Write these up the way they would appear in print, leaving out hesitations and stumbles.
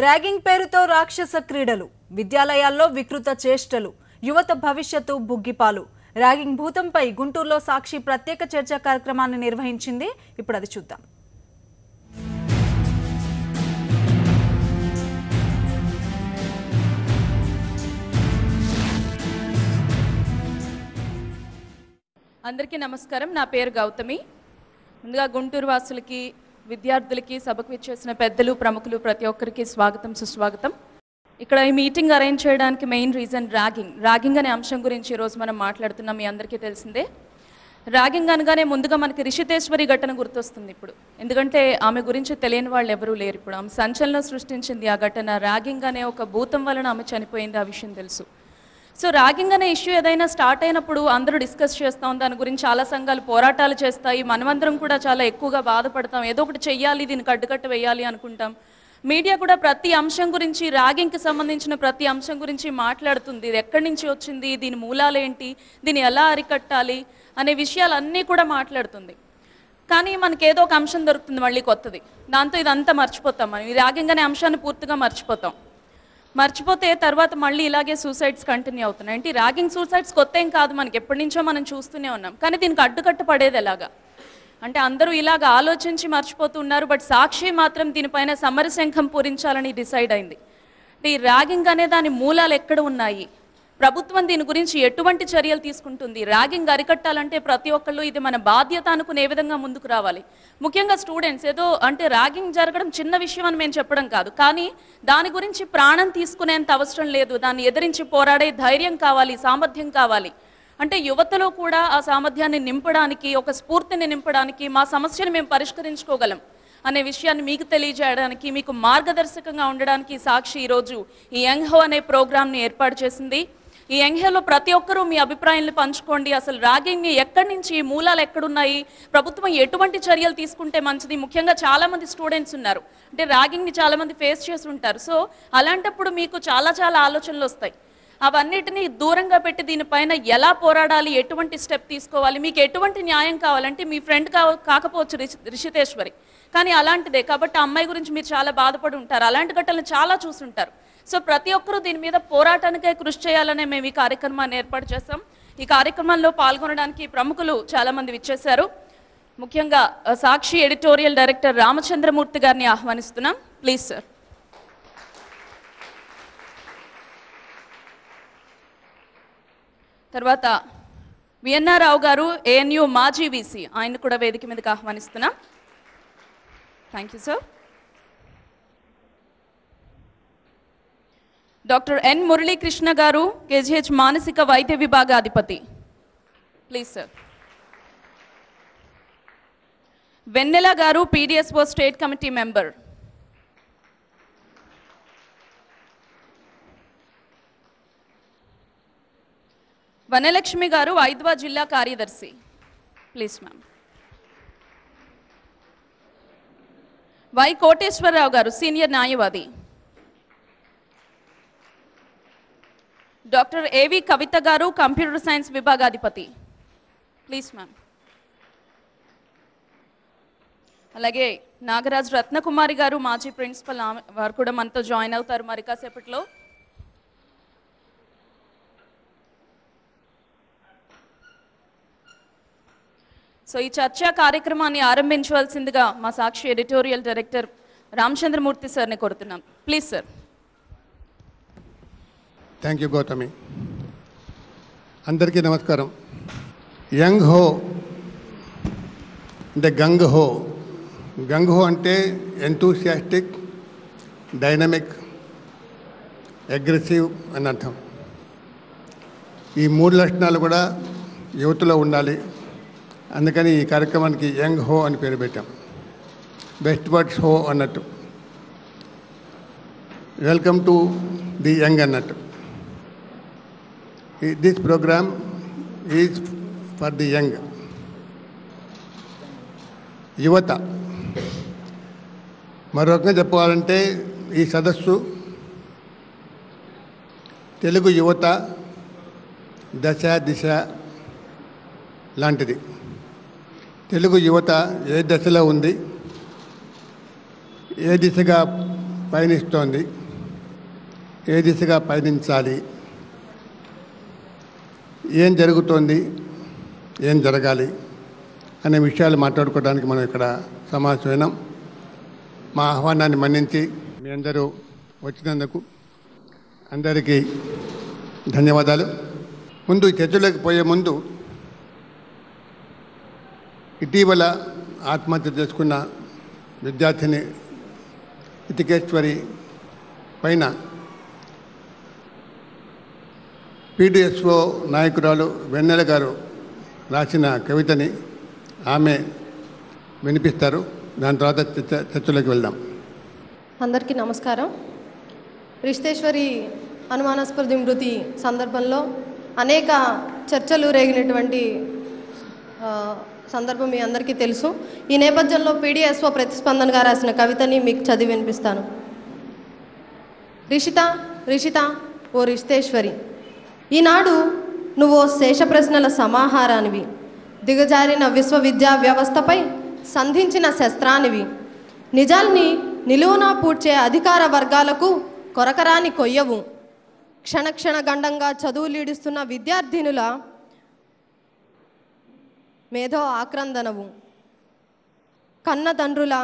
Ragging పేరుతో రాక్షస క్రీడలు, విద్యాలయాల్లో వికృత చేష్టలు, యువత భవిష్యత్తు బుగ్గిపాలు. ర్యాగింగ్ భూతంపై గుంటూరులో సాక్షి ప్రత్యేక చర్చా కార్యక్రమాన్ని నిర్వహించింది. ఇప్పుడు అది చూద్దాం. అందరికీ నమస్కారం. నా పేరు గౌతమి. ముందుగా గుంటూరు వాసులకి, విద్యార్థులకి, సభకు విచ్చేసిన పెద్దలు, ప్రముఖులు ప్రతి ఒక్కరికి స్వాగతం, సుస్వాగతం. ఇక్కడ ఈ మీటింగ్ అరేంజ్ చేయడానికి మెయిన్ రీజన్ ర్యాగింగ్ అనే అంశం గురించి ఈరోజు మనం మాట్లాడుతున్నాం. మీ అందరికీ తెలిసిందే. ర్యాగింగ్ అనగానే ముందుగా మనకి రిషితేశ్వరి ఘటన గుర్తొస్తుంది ఇప్పుడు. ఎందుకంటే ఆమె గురించి తెలియని వాళ్ళు ఎవరూ లేరు ఇప్పుడు. ఆమె సంచలనం సృష్టించింది ఆ ఘటన. ర్యాగింగ్ అనే ఒక భూతం వలన ఆమె చనిపోయింది, ఆ విషయం తెలుసు. సో ర్యాగింగ్ అనే ఇష్యూ ఏదైనా స్టార్ట్ అయినప్పుడు అందరూ డిస్కస్ చేస్తాం, దాని గురించి చాలా సంఘాలు పోరాటాలు చేస్తాయి. మనమందరం కూడా చాలా ఎక్కువగా బాధపడతాం, ఏదో ఒకటి చెయ్యాలి, దీనికి అడ్డుకట్ట వేయాలి అనుకుంటాం. మీడియా కూడా ప్రతి అంశం గురించి, ర్యాగింగ్కి సంబంధించిన ప్రతి అంశం గురించి మాట్లాడుతుంది. ఇది ఎక్కడి నుంచి వచ్చింది, దీని మూలాలు ఏంటి, దీన్ని ఎలా అరికట్టాలి అనే విషయాలన్నీ కూడా మాట్లాడుతుంది. కానీ మనకి ఏదో ఒక అంశం దొరుకుతుంది మళ్ళీ కొత్తది, దాంతో ఇదంతా మర్చిపోతాం. మనం ఈ ర్యాగింగ్ అనే అంశాన్ని పూర్తిగా మర్చిపోతే తర్వాత మళ్ళీ ఇలాగే సూసైడ్స్ కంటిన్యూ అవుతున్నాయి. అంటే ర్యాగింగ్ సూసైడ్స్ కొత్త ఏం కాదు, మనకి ఎప్పటి నుంచో మనం చూస్తూనే ఉన్నాం. కానీ దీనికి అడ్డుకట్ట పడేది ఎలాగా అంటే అందరూ ఇలాగ ఆలోచించి మర్చిపోతున్నారు. బట్ సాక్షి మాత్రం దీనిపైన సమరశంఖం పూరించాలని డిసైడ్ అయింది. అంటే ఈ ర్యాగింగ్ అనే దాని మూలాలు ఎక్కడ ఉన్నాయి, ప్రభుత్వం దీని గురించి ఎటువంటి చర్యలు తీసుకుంటుంది, ర్యాగింగ్ అరికట్టాలంటే ప్రతి ఒక్కళ్ళు ఇది మన బాధ్యత అనుకునే విధంగా ముందుకు రావాలి. ముఖ్యంగా స్టూడెంట్స్. ఏదో అంటే ర్యాగింగ్ జరగడం చిన్న విషయం అని మేము చెప్పడం కాదు, కానీ దాని గురించి ప్రాణం తీసుకునేంత అవసరం లేదు. దాన్ని ఎదిరించి పోరాడే ధైర్యం కావాలి, సామర్థ్యం కావాలి. అంటే యువతలో కూడా ఆ సామర్థ్యాన్ని నింపడానికి, ఒక స్ఫూర్తిని నింపడానికి, మా సమస్యను మేము పరిష్కరించుకోగలం అనే విషయాన్ని మీకు తెలియజేయడానికి, మీకు మార్గదర్శకంగా ఉండడానికి సాక్షి ఈరోజు ఈ యంగ్ హో అనే ప్రోగ్రామ్ని ఏర్పాటు చేసింది. ఈ యంగ్ హోలో ప్రతి ఒక్కరూ మీ అభిప్రాయాలను పంచుకోండి. అసలు ర్యాగింగ్ ఎక్కడి నుంచి, మూలాలు ఎక్కడున్నాయి, ప్రభుత్వం ఎటువంటి చర్యలు తీసుకుంటే మంచిది. ముఖ్యంగా చాలామంది స్టూడెంట్స్ ఉన్నారు, అంటే ర్యాగింగ్ని చాలామంది ఫేస్ చేసి ఉంటారు. సో అలాంటప్పుడు మీకు చాలా ఆలోచనలు వస్తాయి. అవన్నిటిని దూరంగా పెట్టి దీనిపైన ఎలా పోరాడాలి, ఎటువంటి స్టెప్ తీసుకోవాలి, మీకు ఎటువంటి న్యాయం కావాలంటే మీ ఫ్రెండ్ కాకపోవచ్చు రిషితేశ్వరి, కానీ అలాంటిదే. కాబట్టి ఆ అమ్మాయి గురించి మీరు చాలా బాధపడి ఉంటారు, అలాంటి ఘటనలు చాలా చూసుంటారు. సో ప్రతి ఒక్కరూ దీని మీద పోరాటానికే కృషి చేయాలనే మేము ఈ కార్యక్రమాన్ని ఏర్పాటు చేస్తాం. ఈ కార్యక్రమంలో పాల్గొనడానికి ప్రముఖులు చాలామంది విచ్చేశారు. ముఖ్యంగా సాక్షి ఎడిటోరియల్ డైరెక్టర్ రామచంద్రమూర్తి గారిని ఆహ్వానిస్తున్నాం. Please sir. తర్వాత విఎన్ఆర్ రావు గారు, ఏఎన్యు మాజీ వీసీ, ఆయన కూడా వేదిక మీదకి ఆహ్వానిస్తున్నాం. Thank you sir. Doctor N Muralikrishna గారు, కేజీహెచ్ మానసిక వైద్య విభాగాధిపతి. Please sir. వెన్నెల గారు, PDSO state committee member. Vanalakshmi గారు, ఐద్వా జిల్లా కార్యదర్శి. Please ma'am. వై కోటేశ్వరరావు గారు, సీనియర్ న్యాయవాది. డాక్టర్ ఏవి కవిత గారు, కంప్యూటర్ సైన్స్ విభాగాధిపతి. Please ma'am. అలాగే నాగరాజ్ రత్నకుమారి గారు, మాజీ ప్రిన్సిపల్, వారు కూడా మనతో జాయిన్ అవుతారు మరి కాసేపట్లో. సో ఈ చర్చా కార్యక్రమాన్ని ఆరంభించవలసిందిగా మా సాక్షి ఎడిటోరియల్ డైరెక్టర్ రామచంద్రమూర్తి సార్ని కోరుతున్నాం. Please sir. Thank you Gautami. అందరికీ నమస్కారం. యంగ్ హో అంటే గంగ్ హో. గంగ్ హో అంటే ఎంతూసియాస్టిక్, డైనమిక్, అగ్రెసివ్ అని అర్థం. ఈ మూడు లక్షణాలు కూడా యువతలో ఉండాలి. అందుకని ఈ కార్యక్రమానికి యంగ్ హో అని పేరు పెట్టాం. బెస్ట్ వర్డ్స్ హో అన్నట్టు, వెల్కమ్ టు ది యంగ్ అన్నట్టు. This programme is for the young, యువత. మరొకగా చెప్పుకోవాలంటే ఈ సదస్సు తెలుగు యువత దశ దిశ లాంటిది. తెలుగు యువత ఏ దశలో ఉంది, ఏ దిశగా పయనిస్తోంది, ఏ దిశగా పయనించాలి, ఏం జరుగుతోంది, ఏం జరగాలి అనే విషయాలు మాట్లాడుకోవడానికి మనం ఇక్కడ సమావేశమైనాం. మా ఆహ్వానాన్ని మన్నించి మీ అందరూ వచ్చినందుకు అందరికీ ధన్యవాదాలు. ముందు చర్చలోకి పోయే ముందు ఇటీవల ఆత్మహత్య చేసుకున్న విద్యార్థిని ఇతికేశ్వరి పైన PDSO నాయకురాలు వెన్నెల గారు రాసిన కవితని ఆమె వినిపిస్తారు. దాని తర్వాత చర్చలోకి వెళ్దాం. అందరికీ నమస్కారం. రిషితేశ్వరి అనుమానాస్పద మృతి సందర్భంలో అనేక చర్చలు రేగినటువంటి సందర్భం మీ అందరికీ తెలుసు. ఈ నేపథ్యంలో PDSO ప్రతిస్పందనగా రాసిన కవితని మీకు చదివి వినిపిస్తాను. రిషిత ఓ రిషితేశ్వరి, ఈనాడు నువ్వు శేష ప్రశ్నల సమాహారానివి, దిగజారిన విశ్వవిద్యా వ్యవస్థపై సంధించిన శస్త్రానివి, నిజాల్ని నిలువునా పూడ్చే అధికార వర్గాలకు కొరకరాని కొయ్యవు, క్షణక్షణ గండంగా చదువులీడిస్తున్న విద్యార్థినుల మేధో ఆక్రందనవు, కన్నతండ్రుల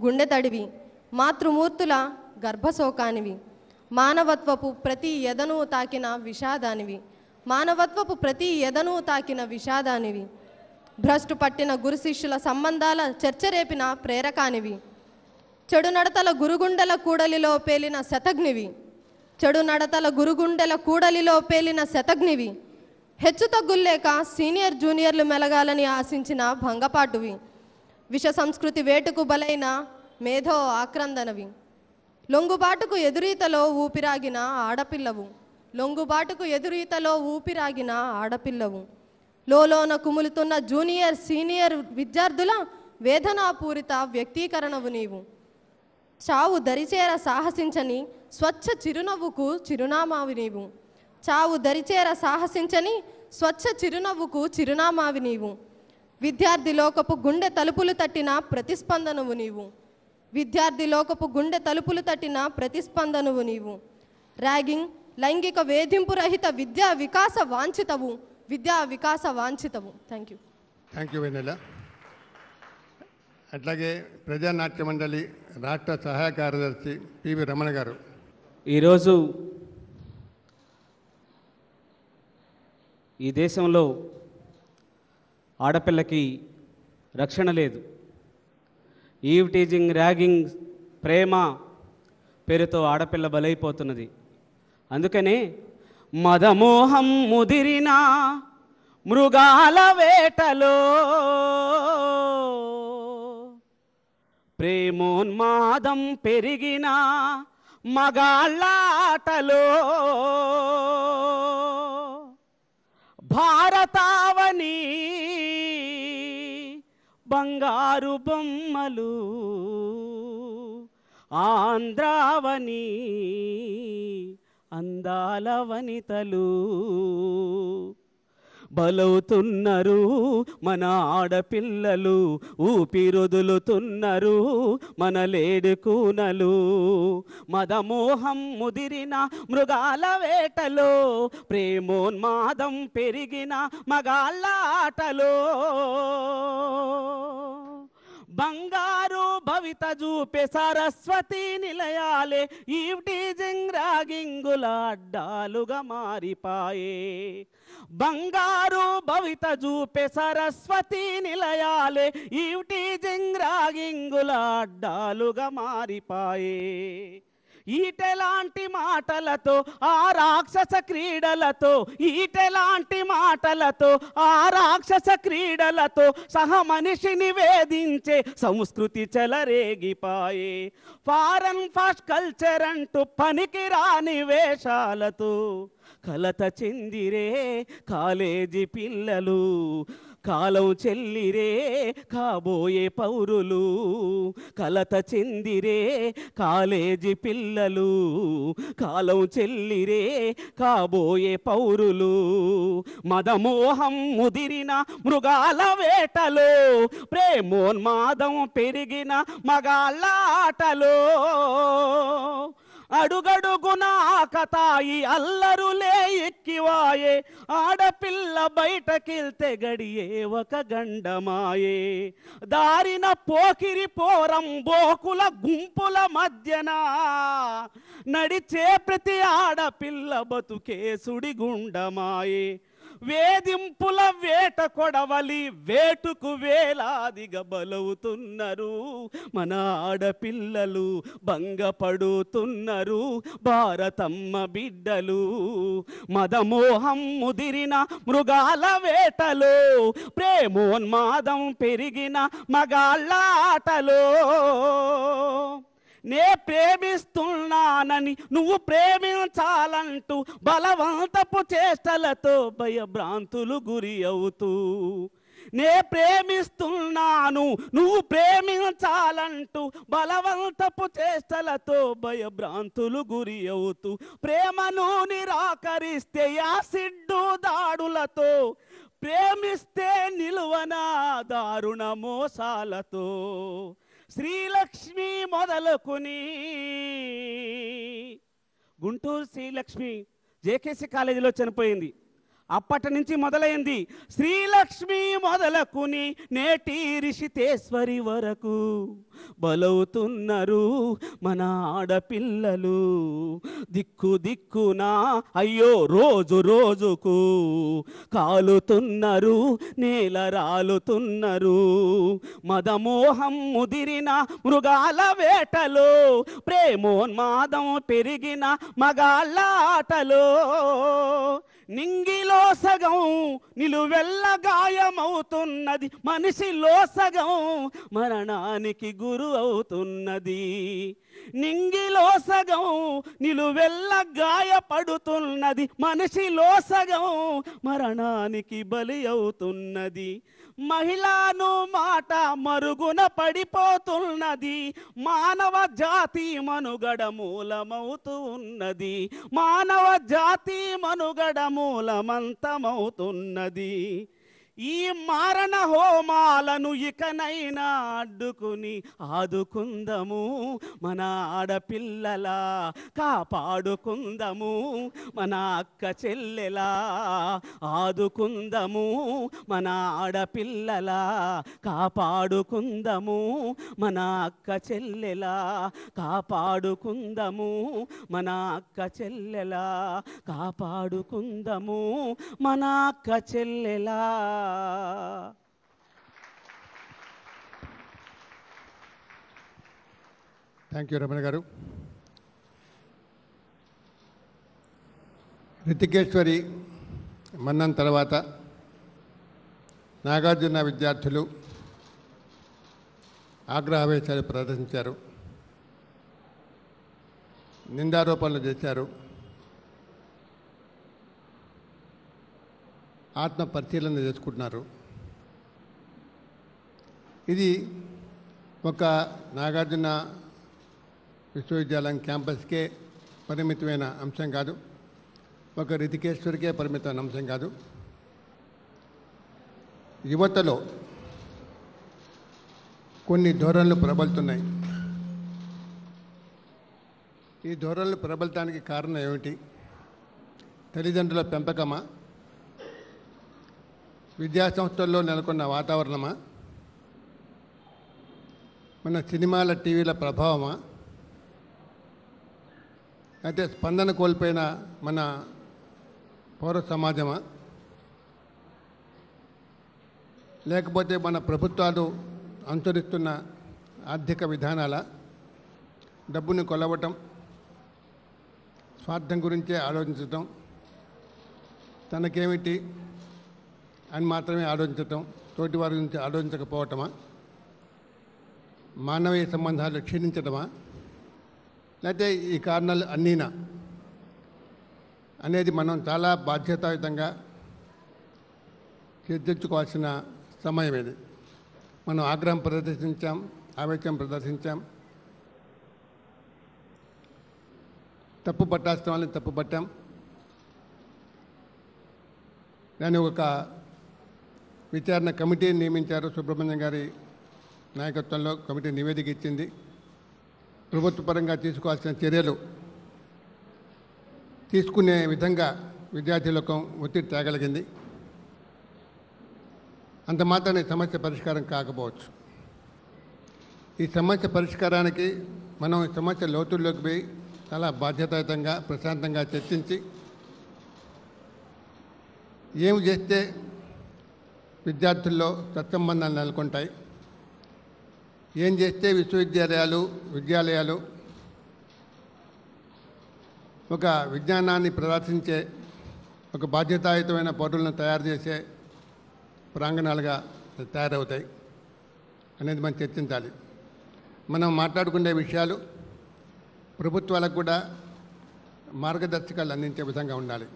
గుండె తడివి, మాతృమూర్తుల గర్భశోకానివి, మానవత్వపు ప్రతి ఎదను తాకిన విషాదానివి, భ్రష్టు పట్టిన గురు శిష్యుల సంబంధాల చర్చరేపిన ప్రేరకానివి, చెడు నడతల గురుగుండెల కూడలిలో పేలిన హెచ్చుతగ్గుల్లేక సీనియర్ జూనియర్లు మెలగాలని ఆశించిన భంగపాటువి, విష సంస్కృతి వేటుకు బలైన మేధో ఆక్రందనవి, లొంగుబాటుకు ఎదురీతలో ఊపిరాగిన ఆడపిల్లవు, లోలోన కుములుతున్న జూనియర్ సీనియర్ విద్యార్థుల వేదనాపూరిత వ్యక్తీకరణవు నీవు, చావు దరిచేర సాహసించని స్వచ్ఛ చిరునవ్వుకు చిరునామావి నీవు, విద్యార్థి లోకపు గుండె తలుపులు తట్టిన ప్రతిస్పందనవు నీవు, ర్యాగింగ్, లైంగిక వేధింపు రహిత విద్యా వికాస వాంఛితవు. థ్యాంక్ యూ వెన్నెల. అట్లాగే ప్రజానాట్య మండలి రాష్ట్ర సహాయ కార్యదర్శి PV రమణ గారు. ఈరోజు ఈ దేశంలో ఆడపిల్లకి రక్షణ లేదు. ఈవ్ టీజింగ్, ర్యాగింగ్, ప్రేమ పేరుతో ఆడపిల్ల బలైపోతున్నది. అందుకనే మదమోహం ముదిరిన మృగాల వేటలో, ప్రేమోన్మాదం పెరిగిన మగాళ్ళాటలో, భారతావని బంగారు బొమ్మలు, ఆంధ్రావని అందాల వనితలు, బలవుతున్నారు మన ఆడపిల్లలు, ఊపిరొదులుతున్నారు మన లేడుకూనలు, మదమోహం ముదిరిన మృగాల వేటలో, ప్రేమోన్మాదం పెరిగిన మగాళ్ళ ఆటలో, బంగారు భవిత చూపే సరస్వతి నిలయాలే ఈవ్ టీజింగ్ ర్యాగింగుల అడ్డాలుగా మారిపాయే, బంగారు భవిత చూపే సరస్వతి నిలయాలే ఈవ్ టీజింగ్ ర్యాగింగుల అడ్డాలుగా మారిపాయే, ఈటెలాంటి మాటలతో ఆ రాక్షస క్రీడలతో, ఈటెలాంటి మాటలతో ఆ రాక్షస క్రీడలతో సహ మనిషిని వేధించే సంస్కృతి చెలరేగిపాయే, ఫారెన్ ఫాస్ట్ కల్చర్ అంటూ పనికి రాని వేషాలతో కలత చెందిరే కాలేజీ పిల్లలు, కాలం చెల్లిరే కాబోయే పౌరులు, కలత చెందిరే కాలేజీ పిల్లలు. కాలం చెల్లిరే కాబోయే పౌరులు, మదమోహం ముదిరిన మృగాల వేటలో, ప్రేమోన్మాదం పెరిగిన మగాళ్ళ ఆటలో. అడుగడుగున ఆకతాయి అల్లరులే ఎక్కివాయే, ఆడపిల్ల బయటకెళ్తే గడియే ఒక గండమాయే. దారిన పోకిరి పోరం బోకుల గుంపుల మధ్యన, నడిచే ప్రతి ఆడపిల్ల బతుకే సుడిగుండమాయే. వేధింపుల వేట కొడవలి వేటుకు వేలాదిగా బలవుతున్నారు మన ఆడపిల్లలు, భంగపడుతున్నారు భారతమ్మ బిడ్డలు. మదమోహం ముదిరిన మృగాల వేటలో, ప్రేమోన్మాదం పెరిగిన మగాళ్ళ ఆటలో. నే ప్రేమిస్తున్నానని నువ్వు ప్రేమించాలంటూ బలవంతపు చేష్టలతో భయభ్రాంతులు గురి అవుతూ, నే ప్రేమిస్తున్నాను నువ్వు ప్రేమించాలంటూ బలవంతపు చేష్టలతో భయభ్రాంతులు గురి అవుతూ, ప్రేమను నిరాకరిస్తే యాసిడ్డు దాడులతో, ప్రేమిస్తే నిలువన దారుణ మోసాలతో. శ్రీలక్ష్మి మొదలుకుని, గుంటూరు శ్రీలక్ష్మి జేకేసీ కాలేజీలో చనిపోయింది. అప్పటి నుంచి మొదలైంది శ్రీలక్ష్మి మొదలుకుని నేటి రిషితేశ్వరి వరకు బలవుతున్నారు మన ఆడపిల్లలు. దిక్కు దిక్కునా అయ్యో రోజు రోజుకు కాలుతున్నారు, నేల రాలుతున్నారు. మదమోహం ముదిరిన మృగాల వేటలో, ప్రేమోన్మాదం పెరిగిన మగాళ్ళ ఆటలో. నింగిలో సగం నిలువెల్ల గాయమవుతున్నది, మనిషిలో సగం మరణానికి గురు అవుతున్నది. నింగిలో సగం నిలువెల్ల గాయపడుతున్నది, మనిషిలో సగం మరణానికి బలి అవుతున్నది. మహిళను మాట మరుగున పడిపోతున్నది, మానవ జాతి మనుగడ మూలమవుతూ ఉన్నది. మానవ జాతి మనుగడ మూలమంతమవుతున్నది. ఈ మారణ హోమాలను ఇకనైనా అడ్డుకుని ఆదుకుందము మన ఆడపిల్లల, కాపాడుకుందము మన అక్క చెల్లెలా. ఆదుకుందము మన ఆడపిల్లల, కాపాడుకుందము మన అక్క చెల్లెలా. కాపాడుకుందము మన అక్క చెల్లెలా, కాపాడుకుందము మన అక్క చెల్లెలా. థ్యాంక్ యూ రమణ గారు. రితికేశ్వరి మరణం తర్వాత నాగార్జున విద్యార్థులు ఆగ్రహావేశాలు ప్రదర్శించారు, నిందారోపణలు చేశారు, ఆత్మ పరిశీలన చేసుకుంటున్నారు. ఇది ఒక నాగార్జున విశ్వవిద్యాలయం క్యాంపస్కే పరిమితమైన అంశం కాదు, ఒక రితికేశ్వరికే పరిమితమైన అంశం కాదు. యువతలో కొన్ని ధోరణులు ప్రబలుతున్నాయి. ఈ ధోరణులు ప్రబలటానికి కారణం ఏమిటి? తల్లిదండ్రుల పెంపకమా, విద్యాసంస్థల్లో నెలకొన్న వాతావరణమా, మన సినిమాల టీవీల ప్రభావమా, అయితే స్పందన కోల్పోయిన మన పౌర సమాజమా, లేకపోతే మన ప్రభుత్వాలు అనుసరిస్తున్న ఆర్థిక విధానాల, డబ్బుని కొలవటం, స్వార్థం గురించే ఆలోచించటం, తనకేమిటి అని మాత్రమే ఆలోచించటం, తోటి వారి గురించి ఆలోచించకపోవటమా, మానవీయ సంబంధాలు క్షీణించడమా, లేకపోతే ఈ కారణాలు అన్నీనా అనేది మనం చాలా బాధ్యతాయుతంగా చర్చించుకోవాల్సిన సమయం ఇది. మనం ఆగ్రహం ప్రదర్శించాం, ఆవేశం ప్రదర్శించాం, తప్పు పట్టాల్సిన వాళ్ళని తప్పు పట్టాం. దాని ఒక విచారణ కమిటీని నియమించారు. సుబ్రహ్మణ్యం గారి నాయకత్వంలో కమిటీ నివేదిక ఇచ్చింది. ప్రభుత్వపరంగా తీసుకోవాల్సిన చర్యలు తీసుకునే విధంగా విద్యార్థులకు ఒత్తిడి తేగలిగింది. అంత మాత్రమే సమస్య పరిష్కారం కాకపోవచ్చు. ఈ సమస్య పరిష్కారానికి మనం ఈ సమస్య లోతుల్లోకి పోయి చాలా బాధ్యతాయుతంగా ప్రశాంతంగా చర్చించి ఏమి చేస్తే విద్యార్థుల్లో సత్సంబంధాలు నెలకొంటాయి, ఏం చేస్తే విద్యాలయాలు ఒక విజ్ఞానాన్ని ప్రదర్శించే ఒక బాధ్యతాయుతమైన పౌరులను తయారు చేసే ప్రాంగణాలుగా తయారవుతాయి అనేది మనం చర్చించాలి. మనం మాట్లాడుకునే విషయాలు ప్రభుత్వాలకు కూడా మార్గదర్శకాలు అందించే విధంగా ఉండాలి.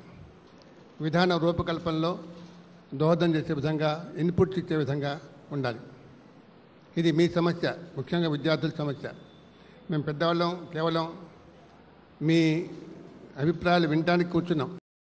విధాన రూపకల్పనలో దోహదం చేసే విధంగా, ఇన్పుట్స్ ఇచ్చే విధంగా ఉండాలి. ఇది మీ సమస్య, ముఖ్యంగా విద్యార్థుల సమస్య. మేము పెద్దవాళ్ళం కేవలం మీ అభిప్రాయాలు వినడానికి కూర్చున్నాం.